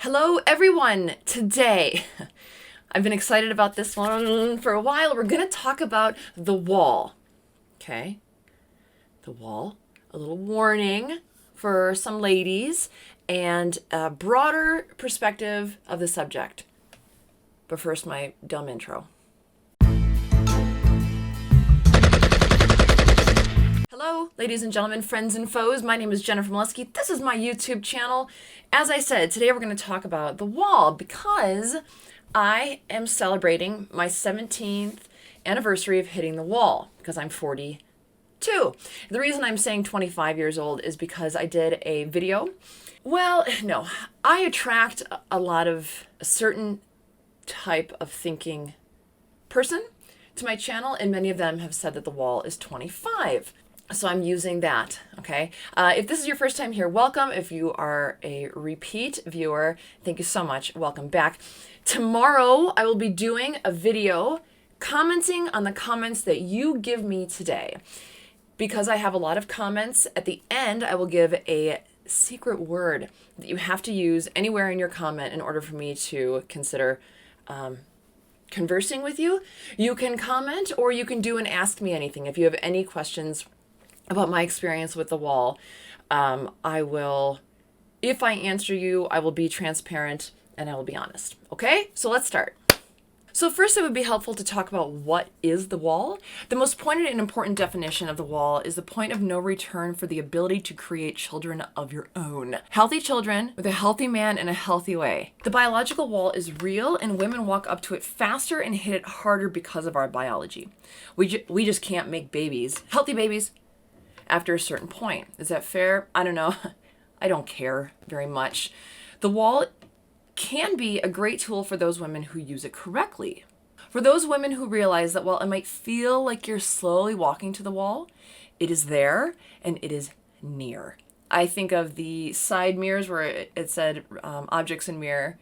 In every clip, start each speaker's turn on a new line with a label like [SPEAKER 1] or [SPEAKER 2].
[SPEAKER 1] Hello, everyone. Today, I've been excited about this one for a while. We're going to talk about the wall. Okay? The wall. A little warning for some ladies and a broader perspective of the subject. But first, my dumb intro. Hello, ladies and gentlemen, friends and foes. My name is Jennifer Moleski. This is my YouTube channel. As I said, today we're going to talk about the wall because I am celebrating my 17th anniversary of hitting the wall because I'm 42. The reason I'm saying 25 years old is because I did a video. Well, no, I attract a lot of a certain type of thinking person to my channel, and many of them have said that the wall is 25. So I'm using that, okay? If this is your first time here, welcome. If you are a repeat viewer, thank you so much. Welcome back. Tomorrow, I will be doing a video commenting on the comments that you give me today. Because I have a lot of comments, at the end, I will give a secret word that you have to use anywhere in your comment in order for me to consider conversing with you. You can comment or you can do an Ask Me Anything. If you have any questions about my experience with the wall, I will, if I answer you, I will be transparent and I will be honest. Okay, so let's start. So first, it would be helpful to talk about what is the wall. The most pointed and important definition of the wall is the point of no return for the ability to create children of your own. Healthy children with a healthy man in a healthy way. The biological wall is real and women walk up to it faster and hit it harder because of our biology. We just can't make babies, healthy babies, after a certain point. Is that fair? I don't know. I don't care very much. The wall can be a great tool for those women who use it correctly. For those women who realize that while it might feel like you're slowly walking to the wall, it is there and it is near. I think of the side mirrors where it said objects in mirror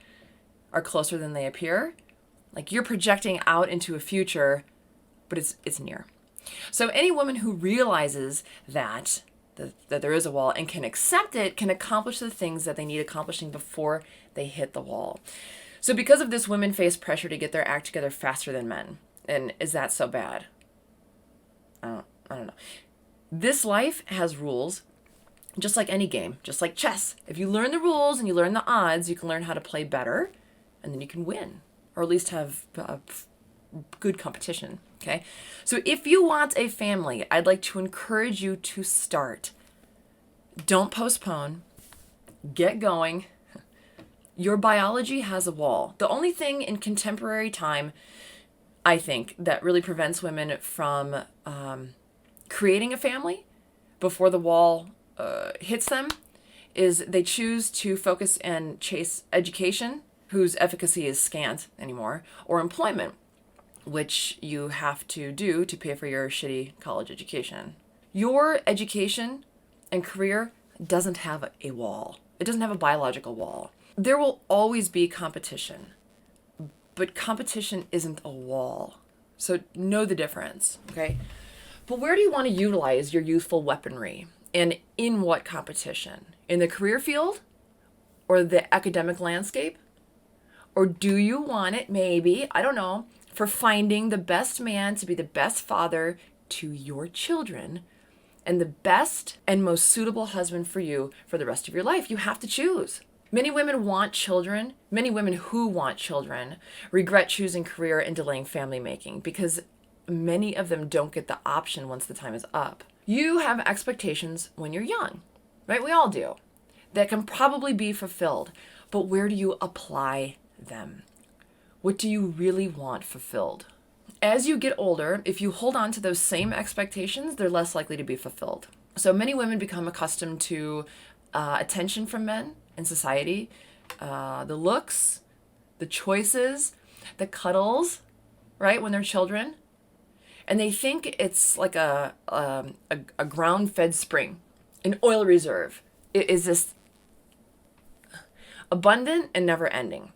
[SPEAKER 1] are closer than they appear. Like you're projecting out into a future, but it's near. So any woman who realizes that there is a wall and can accept it can accomplish the things that they need accomplishing before they hit the wall. So because of this, women face pressure to get their act together faster than men. And is that so bad? I don't know. This life has rules, just like any game, just like chess. If you learn the rules and you learn the odds, you can learn how to play better, and then you can win, or at least have good competition. Okay, so if you want a family, I'd like to encourage you to start. Don't postpone. Get going. Your biology has a wall. The only thing in contemporary time, I think, that really prevents women from creating a family before the wall hits them is they choose to focus and chase education, whose efficacy is scant anymore, or employment, which you have to do to pay for your shitty college education. Your education and career doesn't have a wall. It doesn't have a biological wall. There will always be competition, but competition isn't a wall. So know the difference, okay? But where do you want to utilize your youthful weaponry? And in what competition? In the career field or the academic landscape? Or do you want it, maybe, I don't know, for finding the best man to be the best father to your children and the best and most suitable husband for you for the rest of your life? You have to choose. Many women want children. Many women who want children regret choosing career and delaying family making because many of them don't get the option once the time is up. You have expectations when you're young, right? We all do. That can probably be fulfilled, but where do you apply them? What do you really want fulfilled? As you get older, if you hold on to those same expectations, they're less likely to be fulfilled. So many women become accustomed to attention from men in society, the looks, the choices, the cuddles, right, when they're children. And they think it's like a ground-fed spring, an oil reserve. It is this abundant and never-ending.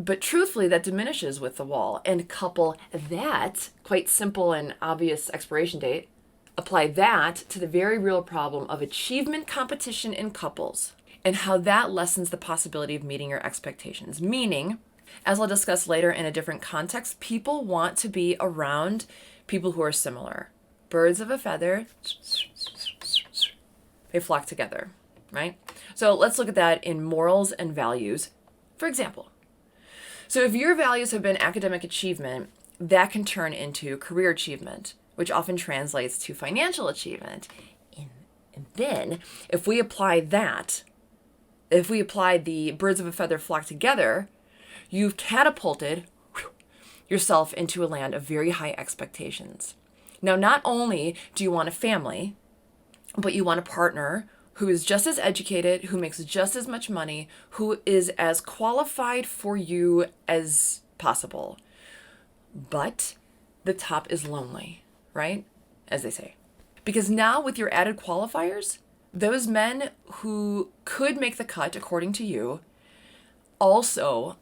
[SPEAKER 1] But truthfully, that diminishes with the wall. And couple that, quite simple and obvious expiration date, apply that to the very real problem of achievement competition in couples. and how that lessens the possibility of meeting your expectations. Meaning, as I'll discuss later in a different context, people want to be around people who are similar. Birds of a feather, they flock together, right? So let's look at that in morals and values, for example. So if your values have been academic achievement, that can turn into career achievement, which often translates to financial achievement. And then if we apply the birds of a feather flock together, you've catapulted yourself into a land of very high expectations. Now, not only do you want a family, but you want a partner who is just as educated, who makes just as much money, who is as qualified for you as possible. But the top is lonely, right? As they say. Because now with your added qualifiers, those men who could make the cut according to you also,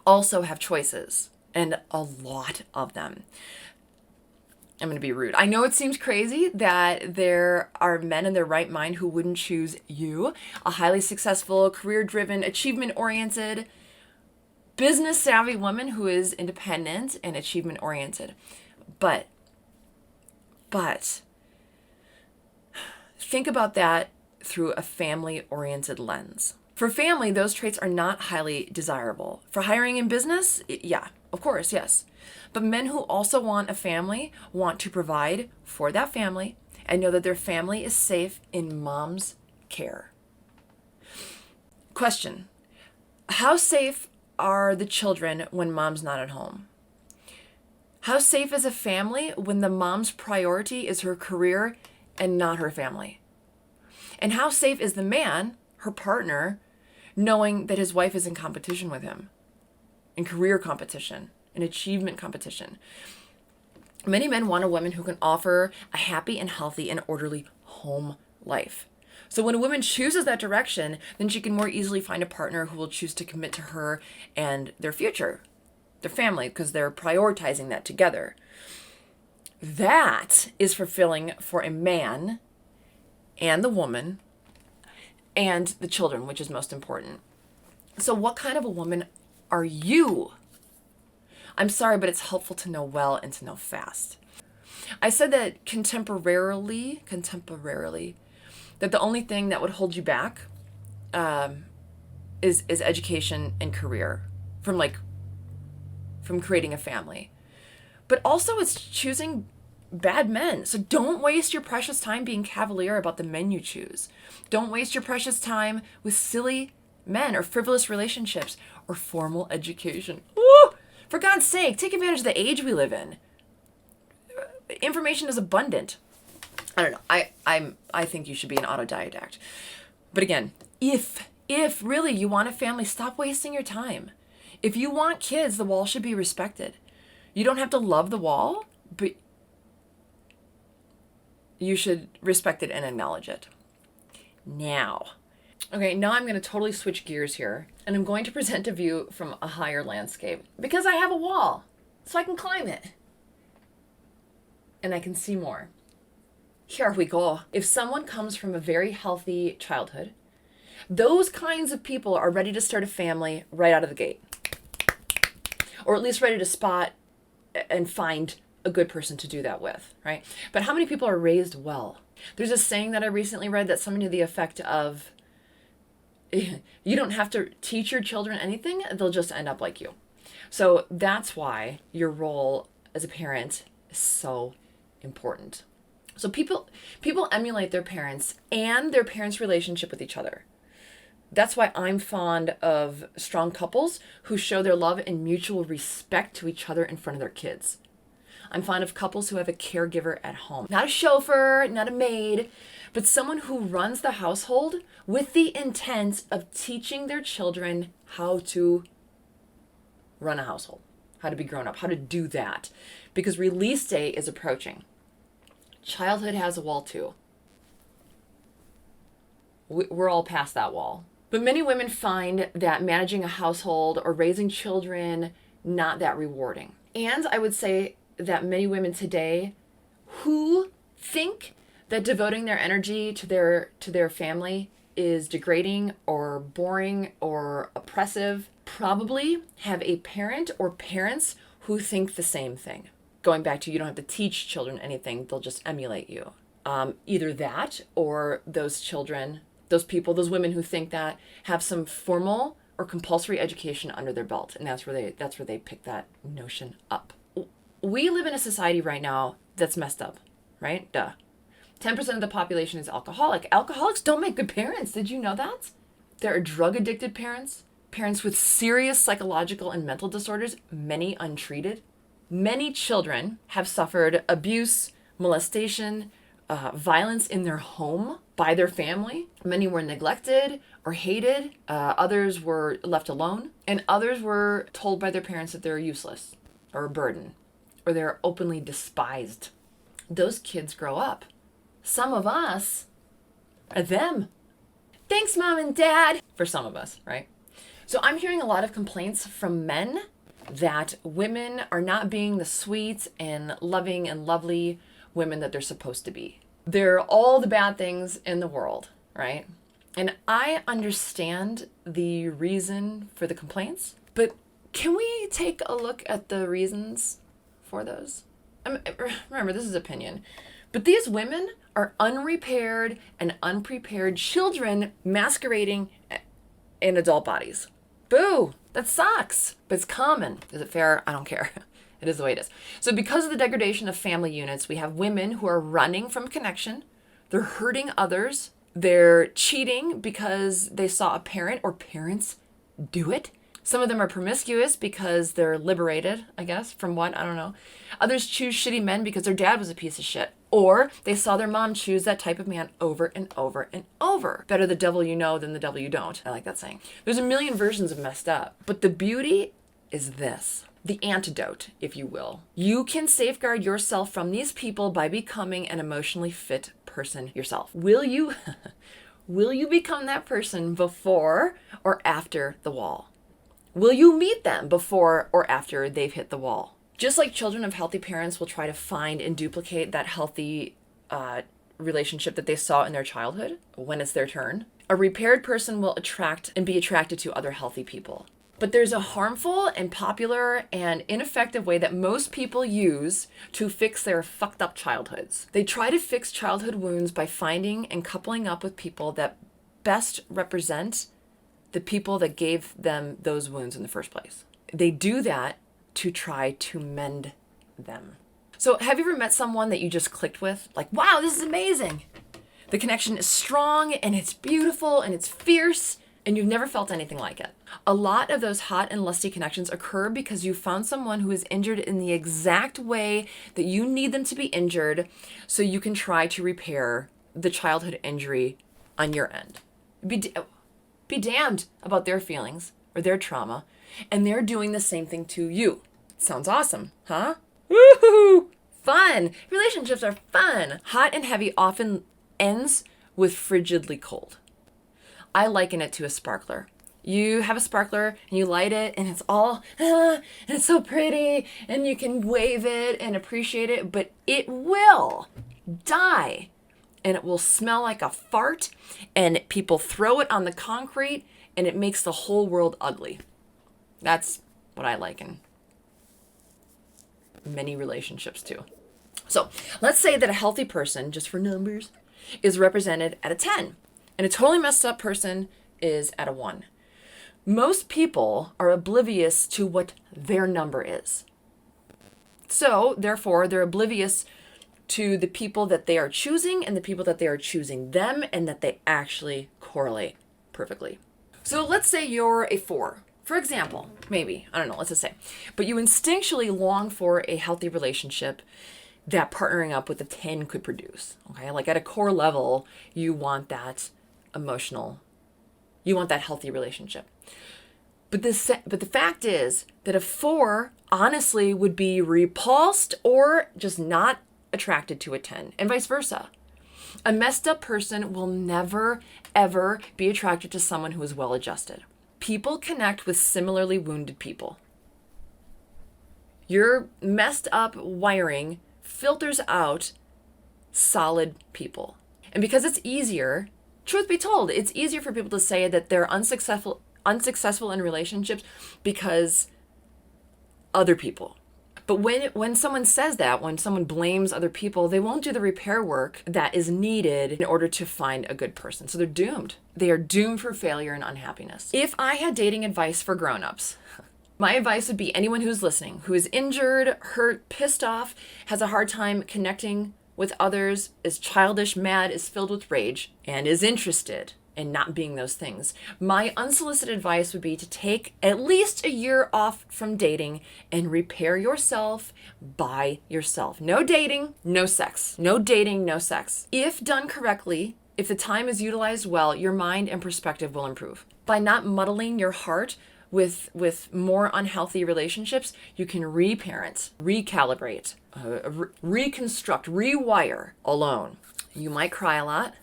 [SPEAKER 1] also have choices, and a lot of them. I'm going to be rude. I know it seems crazy that there are men in their right mind who wouldn't choose you, a highly successful, career-driven, achievement-oriented, business-savvy woman who is independent and achievement-oriented. But think about that through a family-oriented lens. For family, those traits are not highly desirable. For hiring in business, yeah, of course, yes. But men who also want a family want to provide for that family and know that their family is safe in mom's care. Question: how safe are the children when mom's not at home? How safe is a family when the mom's priority is her career and not her family? And how safe is the man, her partner, knowing that his wife is in competition with him, in career competition, in achievement competition? Many men want a woman who can offer a happy and healthy and orderly home life. So when a woman chooses that direction, then she can more easily find a partner who will choose to commit to her and their future, their family, because they're prioritizing that together. That is fulfilling for a man and the woman and the children, which is most important. So what kind of a woman are you? I'm sorry, but it's helpful to know well and to know fast. I said that contemporarily, that the only thing that would hold you back is education and career from creating a family. But also it's choosing bad men. So don't waste your precious time being cavalier about the men you choose. Don't waste your precious time with silly men or frivolous relationships or formal education. Woo! For God's sake, take advantage of the age we live in. Information is abundant. I don't know. I think you should be an autodidact. But again, if really you want a family, stop wasting your time. If you want kids, the wall should be respected. You don't have to love the wall, but you should respect it and acknowledge it. Now I'm going to totally switch gears here, and I'm going to present a view from a higher landscape because I have a wall, so I can climb it. And I can see more. Here we go. If someone comes from a very healthy childhood, those kinds of people are ready to start a family right out of the gate. Or at least ready to spot and find a good person to do that with, right? But how many people are raised well? There's a saying that I recently read that's something to the effect of, you don't have to teach your children anything, they'll just end up like you. So that's why your role as a parent is so important. So people emulate their parents and their parents' relationship with each other. That's why I'm fond of strong couples who show their love and mutual respect to each other in front of their kids. I'm fond of couples who have a caregiver at home. Not a chauffeur, not a maid, but someone who runs the household with the intent of teaching their children how to run a household, how to be grown up, how to do that. Because release day is approaching. Childhood has a wall too. We're all past that wall. But many women find that managing a household or raising children not that rewarding. And I would say that many women today who think that devoting their energy to their family is degrading or boring or oppressive probably have a parent or parents who think the same thing. Going back to, you don't have to teach children anything, they'll just emulate you. Either that, or those children, those people, those women who think that, have some formal or compulsory education under their belt, and that's where they pick that notion up. We live in a society right now that's messed up, right? Duh. 10% of the population is alcoholic. Alcoholics don't make good parents. Did you know that? There are drug addicted parents, parents with serious psychological and mental disorders, many untreated. Many children have suffered abuse, molestation, violence in their home by their family. Many were neglected or hated. Others were left alone. And others were told by their parents that they're useless or a burden, or they're openly despised. Those kids grow up. Some of us are them. Thanks, Mom and Dad. For some of us, right? So I'm hearing a lot of complaints from men that women are not being the sweet and loving and lovely women that they're supposed to be. They're all the bad things in the world, right? And I understand the reason for the complaints, but can we take a look at the reasons for those? Remember, this is opinion. But these women are unrepaired and unprepared children masquerading in adult bodies. Boo! That sucks. But it's common. Is it fair? I don't care. It is the way it is. So because of the degradation of family units, we have women who are running from connection. They're hurting others. They're cheating because they saw a parent or parents do it. Some of them are promiscuous because they're liberated, I guess, from what? I don't know. Others choose shitty men because their dad was a piece of shit. Or they saw their mom choose that type of man over and over and over. Better the devil you know than the devil you don't. I like that saying. There's a million versions of messed up. But the beauty is this. The antidote, if you will. You can safeguard yourself from these people by becoming an emotionally fit person yourself. Will you become that person before or after the wall? Will you meet them before or after they've hit the wall? Just like children of healthy parents will try to find and duplicate that healthy relationship that they saw in their childhood when it's their turn, a repaired person will attract and be attracted to other healthy people. But there's a harmful and popular and ineffective way that most people use to fix their fucked up childhoods. They try to fix childhood wounds by finding and coupling up with people that best represent the people that gave them those wounds in the first place. They do that to try to mend them. So have you ever met someone that you just clicked with? Like, wow, this is amazing. The connection is strong and it's beautiful and it's fierce and you've never felt anything like it. A lot of those hot and lusty connections occur because you found someone who is injured in the exact way that you need them to be injured so you can try to repair the childhood injury on your end. Be damned about their feelings or their trauma, and they're doing the same thing to you. Sounds awesome, huh? Woohoo! Fun! Relationships are fun. Hot and heavy often ends with frigidly cold. I liken it to a sparkler. You have a sparkler and you light it and it's all, and it's so pretty and you can wave it and appreciate it, but it will die. And it will smell like a fart, and people throw it on the concrete, and it makes the whole world ugly. That's what I liken many relationships to. So let's say that a healthy person, just for numbers, is represented at a 10, and a totally messed up person is at a 1. Most people are oblivious to what their number is. So, therefore, they're oblivious to the people that they are choosing and the people that they are choosing them, and that they actually correlate perfectly. So let's say you're a 4, for example, maybe, I don't know, let's just say, but you instinctually long for a healthy relationship that partnering up with a 10 could produce. Okay, like at a core level, you want that you want that healthy relationship. But the fact is that a 4 honestly would be repulsed or just not attracted to a 10, and vice versa. A messed up person will never, ever be attracted to someone who is well adjusted. People connect with similarly wounded people. Your messed up wiring filters out solid people. And because it's easier truth be told, it's easier for people to say that they're unsuccessful in relationships because other people. But when someone says that, when someone blames other people, they won't do the repair work that is needed in order to find a good person. So they're doomed. They are doomed for failure and unhappiness. If I had dating advice for grown-ups, my advice would be anyone who's listening, who is injured, hurt, pissed off, has a hard time connecting with others, is childish, mad, is filled with rage, and is interested in not being those things. My unsolicited advice would be to take at least a year off from dating and repair yourself by yourself. No dating, no sex. No dating, no sex. If done correctly, if the time is utilized well, your mind and perspective will improve. By not muddling your heart with more unhealthy relationships, you can reparent, recalibrate, reconstruct, rewire alone. You might cry a lot.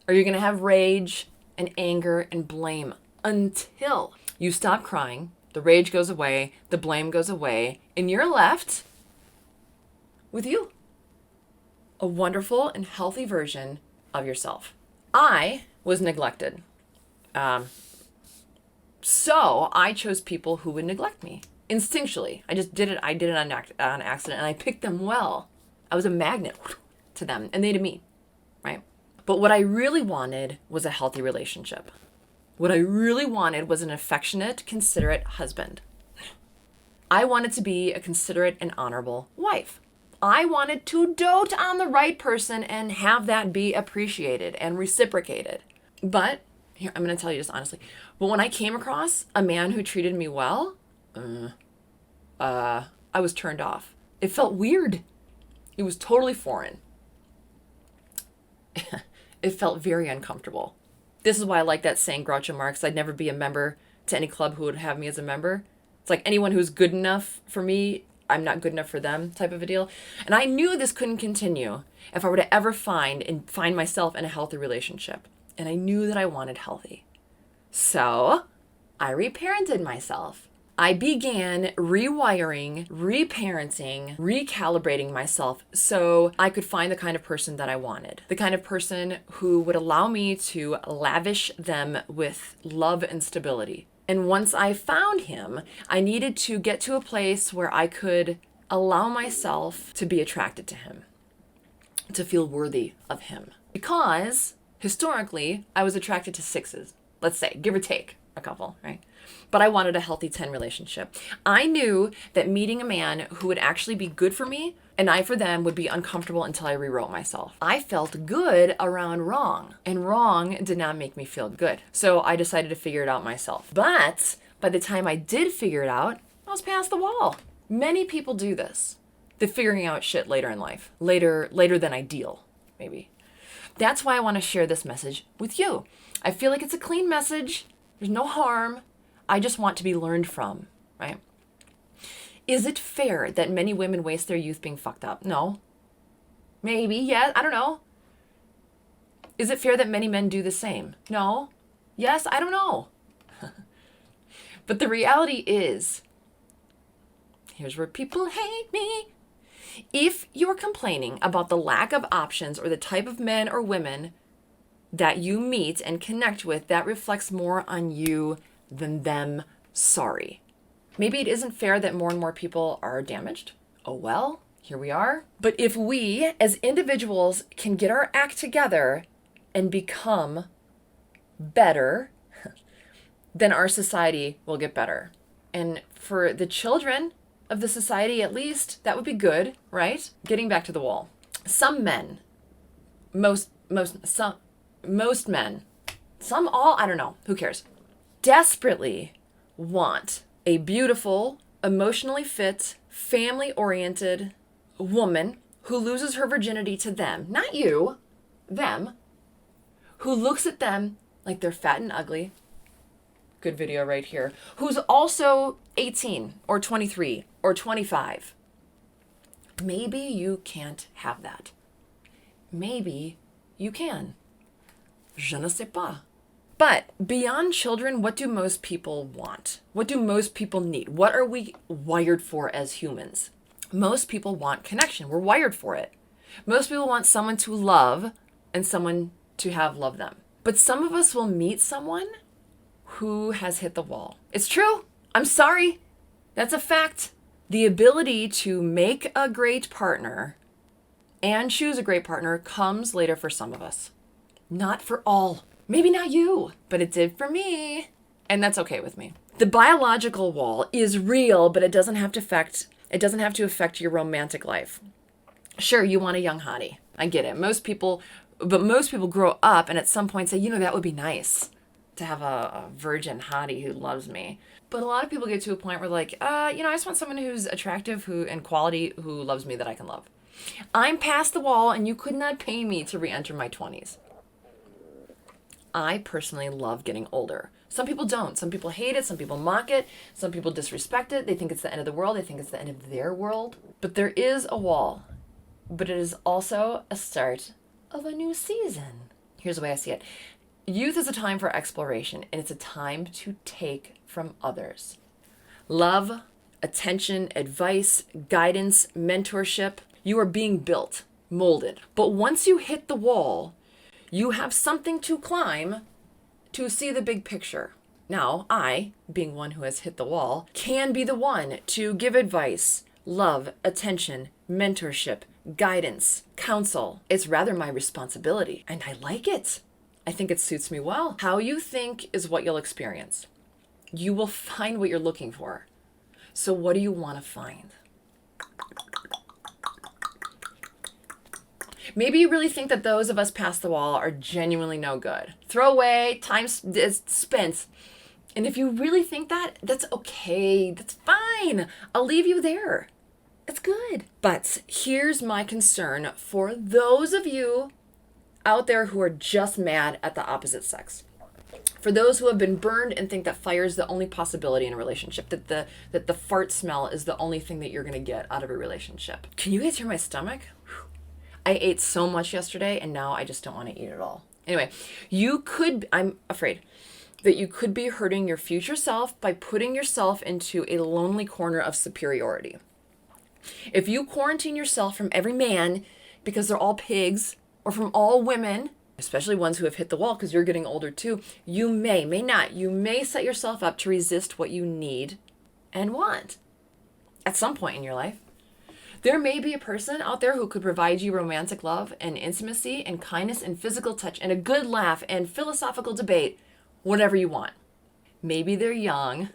[SPEAKER 1] Or you're going to have rage and anger and blame until you stop crying, the rage goes away, the blame goes away, and you're left with you. A wonderful and healthy version of yourself. I was neglected. So I chose people who would neglect me instinctually. I just did it. I did it on accident, and I picked them well. I was a magnet to them, and they to me, right? But what I really wanted was a healthy relationship. What I really wanted was an affectionate, considerate husband. I wanted to be a considerate and honorable wife. I wanted to dote on the right person and have that be appreciated and reciprocated. But here, I'm going to tell you this honestly. But when I came across a man who treated me well, I was turned off. It felt weird. It was totally foreign. It felt very uncomfortable. This is why I like that saying, Groucho Marx, I'd never be a member to any club who would have me as a member. It's like anyone who's good enough for me, I'm not good enough for them type of a deal. And I knew this couldn't continue if I were to ever find myself in a healthy relationship. And I knew that I wanted healthy. So I reparented myself. I began rewiring, reparenting, recalibrating myself so I could find the kind of person that I wanted. The kind of person who would allow me to lavish them with love and stability. And once I found him, I needed to get to a place where I could allow myself to be attracted to him, to feel worthy of him. Because historically, I was attracted to sixes, let's say, give or take a couple, right? But I wanted a healthy 10 relationship. I knew that meeting a man who would actually be good for me and I for them would be uncomfortable until I rewrote myself. I felt good around wrong, and wrong did not make me feel good. So I decided to figure it out myself. But by the time I did figure it out, I was past the wall. Many people do this. They're figuring out shit later in life, later than ideal, maybe. That's why I want to share this message with you. I feel like it's a clean message. There's no harm. I just want to be learned from, right? Is it fair that many women waste their youth being fucked up? No. Maybe, yeah, I don't know. Is it fair that many men do the same? No. Yes, I don't know. But the reality is, here's where people hate me. If you're complaining about the lack of options or the type of men or women that you meet and connect with, that reflects more on you than them. Sorry. Maybe it isn't fair that more and more people are damaged. Oh well, here we are. But if we as individuals can get our act together and become better, then our society will get better. And for the children of the society, at least, that would be good, right? Getting back to the wall. Some men, most men, some all, I don't know, who cares, desperately want a beautiful, emotionally fit, family-oriented woman who loses her virginity to them, not you, them, who looks at them like they're fat and ugly. Good video right here. Who's also 18 or 23 or 25. Maybe you can't have that. Maybe you can. Je ne sais pas. But beyond children, what do most people want? What do most people need? What are we wired for as humans? Most people want connection. We're wired for it. Most people want someone to love and someone to have love them. But some of us will meet someone who has hit the wall. It's true. I'm sorry. That's a fact. The ability to make a great partner and choose a great partner comes later for some of us. Not for all. Maybe not you, but it did for me. And that's okay with me. The biological wall is real, but it doesn't have to affect your romantic life. Sure, you want a young hottie. I get it. Most people grow up and at some point say, that would be nice to have a virgin hottie who loves me. But a lot of people get to a point where like, I just want someone who's attractive, and quality, who loves me that I can love. I'm past the wall and you could not pay me to re-enter my 20s. I personally love getting older. Some people don't. Some people hate it. Some people mock it. Some people disrespect it. They think it's the end of the world. They think it's the end of their world. But there is a wall. But it is also a start of a new season. Here's the way I see it. Youth is a time for exploration, and it's a time to take from others. Love, attention, advice, guidance, mentorship. You are being built, molded. But once you hit the wall, you have something to climb to see the big picture. Now, I, being one who has hit the wall, can be the one to give advice, love, attention, mentorship, guidance, counsel. It's rather my responsibility, and I like it. I think it suits me well. How you think is what you'll experience. You will find what you're looking for. So what do you want to find? Maybe you really think that those of us past the wall are genuinely no good. Throw away, time is spent. And if you really think that, that's okay. That's fine. I'll leave you there. It's good. But here's my concern for those of you out there who are just mad at the opposite sex. For those who have been burned and think that fire is the only possibility in a relationship, that the fart smell is the only thing that you're going to get out of a relationship. Can you guys hear my stomach? I ate so much yesterday and now I just don't want to eat at all. Anyway, I'm afraid that you could be hurting your future self by putting yourself into a lonely corner of superiority. If you quarantine yourself from every man because they're all pigs, or from all women, especially ones who have hit the wall because you're getting older too, you may set yourself up to resist what you need and want at some point in your life. There may be a person out there who could provide you romantic love and intimacy and kindness and physical touch and a good laugh and philosophical debate, whatever you want. Maybe they're young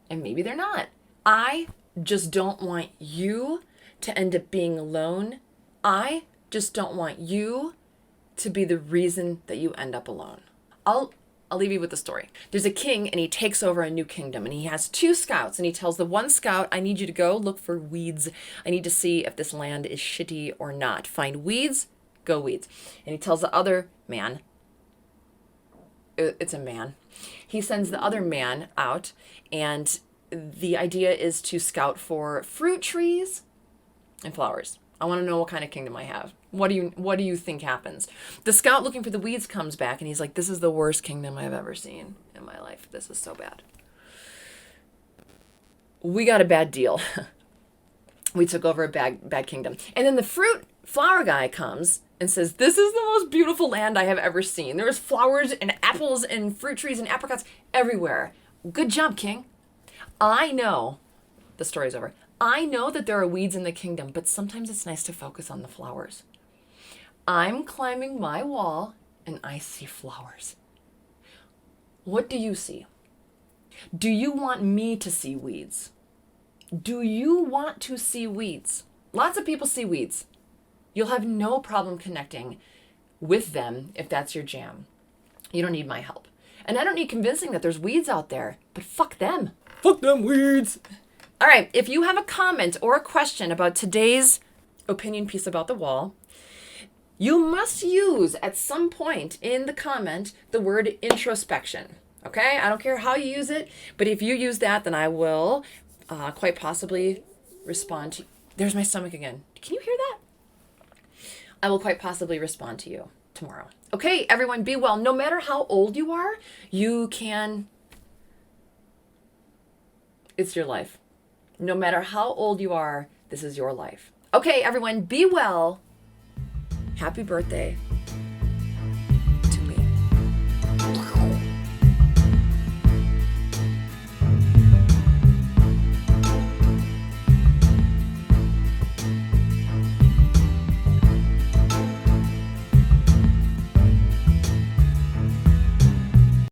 [SPEAKER 1] and maybe they're not. I just don't want you to end up being alone. I just don't want you to be the reason that you end up alone. I'll leave you with the story. There's a king and he takes over a new kingdom and he has 2 scouts and he tells the one scout, I need you to go look for weeds. I need to see if this land is shitty or not. Find weeds, go weeds. And he tells the other man, it's a man. He sends the other man out and the idea is to scout for fruit trees and flowers. I want to know what kind of kingdom I have. What do you think happens? The scout looking for the weeds comes back and he's like, this is the worst kingdom I've ever seen in my life. This is so bad. We got a bad deal. We took over a bad kingdom. And then the flower guy comes and says, this is the most beautiful land I have ever seen. There's flowers and apples and fruit trees and apricots everywhere. Good job, king. I know, the story's over. I know that there are weeds in the kingdom, but sometimes it's nice to focus on the flowers. I'm climbing my wall and I see flowers. What do you see? Do you want me to see weeds? Do you want to see weeds? Lots of people see weeds. You'll have no problem connecting with them if that's your jam. You don't need my help. And I don't need convincing that there's weeds out there, but fuck them. Fuck them weeds. All right, if you have a comment or a question about today's opinion piece about the wall, you must use at some point in the comment the word introspection. Okay? I don't care how you use it, but if you use that, then I will quite possibly respond to you. There's my stomach again. Can you hear that? I will quite possibly respond to you tomorrow. Okay, everyone, be well. No matter how old you are, you can... It's your life. No matter how old you are, this is your life. Okay, everyone, be well. Happy birthday.